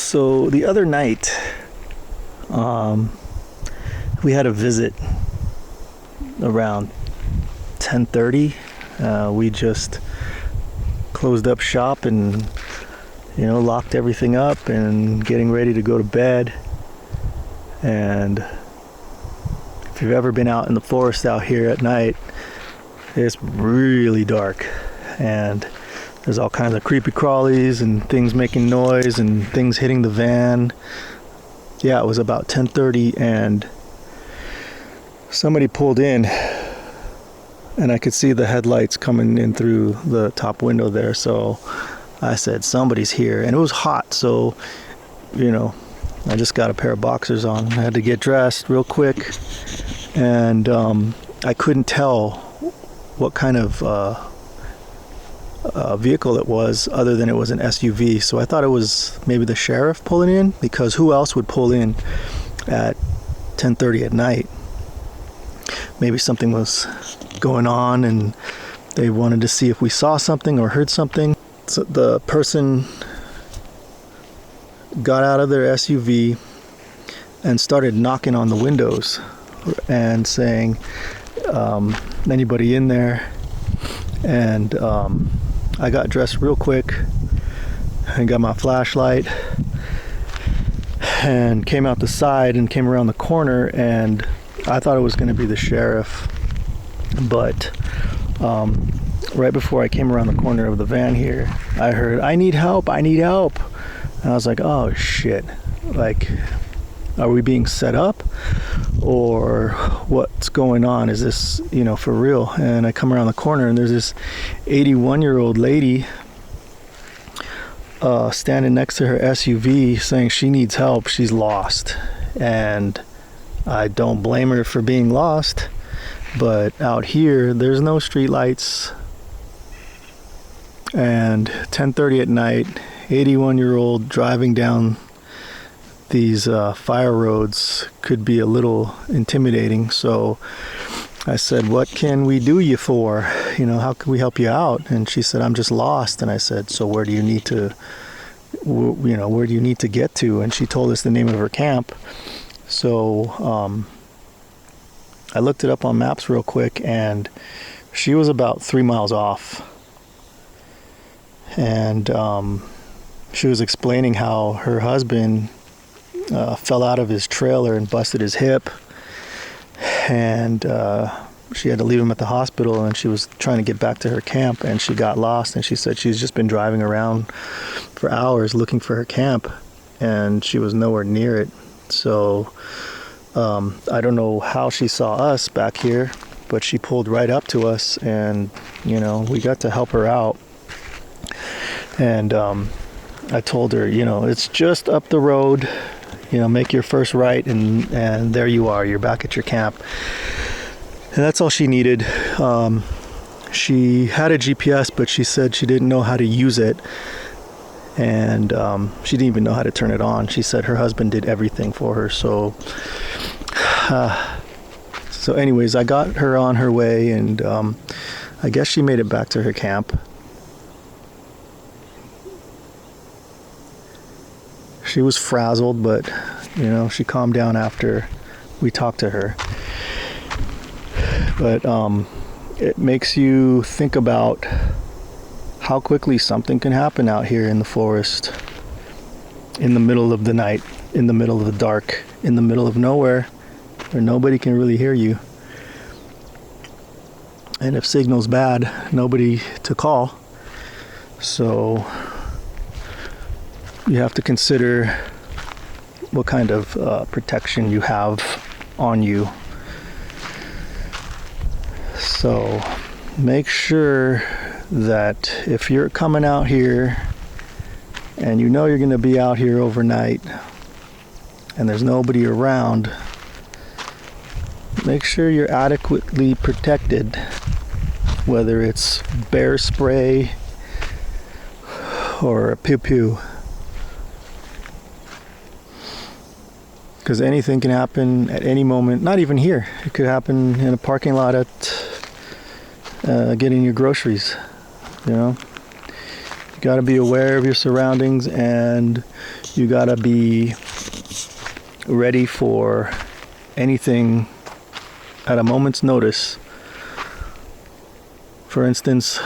So the other night, we had a visit around 10:30. We just closed up shop and, locked everything up and getting ready to go to bed. And if you've ever been out in the forest out here at night, it's really dark and there's all kinds of creepy crawlies and things making noise and things hitting the van. Yeah, it was about 10:30 and somebody pulled in and I could see the headlights coming in through the top window there. So I said, somebody's here. And it was hot, so, I just got a pair of boxers on. I had to get dressed real quick. And I couldn't tell what kind of vehicle it was other than it was an SUV. So I thought it was maybe the sheriff pulling in, because who else would pull in at 10:30 at night? Maybe something was going on and they wanted to see if we saw something or heard something. So the person got out of their SUV and started knocking on the windows and saying, anybody in there? And I got dressed real quick and got my flashlight and came out the side and came around the corner, and I thought it was going to be the sheriff, but right before I came around the corner of the van here, I heard, I need help, and I was like, oh shit, like, are we being set up or what's going on? Is this, for real? And I come around the corner and there's this 81-year-old lady standing next to her SUV saying she needs help, she's lost. And I don't blame her for being lost, but out here there's no street lights, and 10:30 at night, 81-year-old driving down these fire roads could be a little intimidating. So I said, what can we do you for? How can we help you out? And she said, I'm just lost. And I said, so where do you need to get to? And she told us the name of her camp. So I looked it up on maps real quick, and she was about 3 miles off. And she was explaining how her husband fell out of his trailer and busted his hip, and she had to leave him at the hospital, and she was trying to get back to her camp, and she got lost. And she said she's just been driving around for hours looking for her camp, and she was nowhere near it. So I don't know how she saw us back here, but she pulled right up to us, and we got to help her out. And I told her, it's just up the road, make your first right, and there you are, you're back at your camp. And that's all she needed. She had a GPS, but she said she didn't know how to use it, and she didn't even know how to turn it on. She said her husband did everything for her. So anyways, I got her on her way, and I guess she made it back to her camp. She was frazzled, but she calmed down after we talked to her. But it makes you think about how quickly something can happen out here in the forest, in the middle of the night, in the middle of the dark, in the middle of nowhere, where nobody can really hear you. And if signal's bad, nobody to call. So you have to consider what kind of protection you have on you. So make sure that if you're coming out here and you're going to be out here overnight and there's nobody around, make sure you're adequately protected, whether it's bear spray or a pew-pew. Because anything can happen at any moment, not even here. It could happen in a parking lot at getting your groceries. You got to be aware of your surroundings, and you got to be ready for anything at a moment's notice. For instance,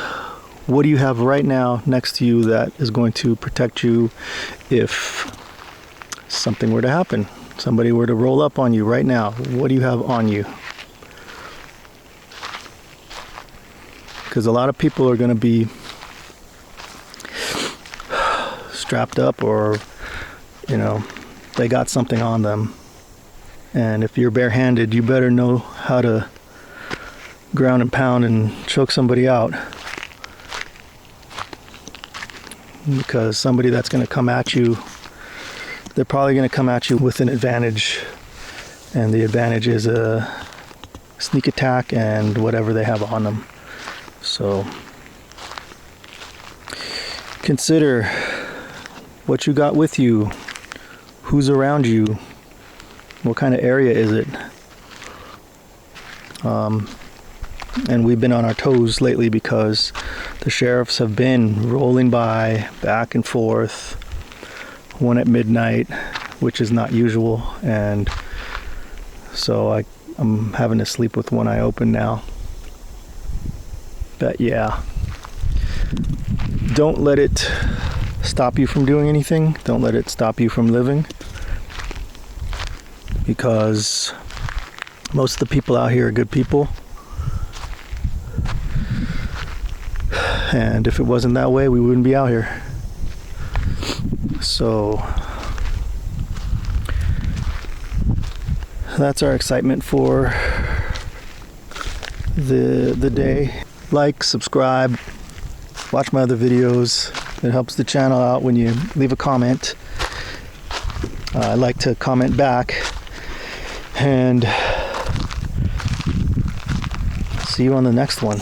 what do you have right now next to you that is going to protect you if something were to happen? Somebody were to roll up on you right now. What do you have on you? Because a lot of people are going to be strapped up, or, you know, they got something on them. And if you're barehanded, you better know how to ground and pound and choke somebody out. Because somebody that's going to come at you, they're probably going to come at you with an advantage. And the advantage is a sneak attack and whatever they have on them. So consider what you got with you, who's around you, what kind of area is it. And we've been on our toes lately because the sheriffs have been rolling by back and forth, one at midnight, which is not usual, and so I'm having to sleep with one eye open now. But yeah, don't let it stop you from doing anything. Don't let it stop you from living, because most of the people out here are good people. And if it wasn't that way, we wouldn't be out here. So that's our excitement for the day. Like, subscribe, watch my other videos. It helps the channel out when you leave a comment. I like to comment back. And see you on the next one.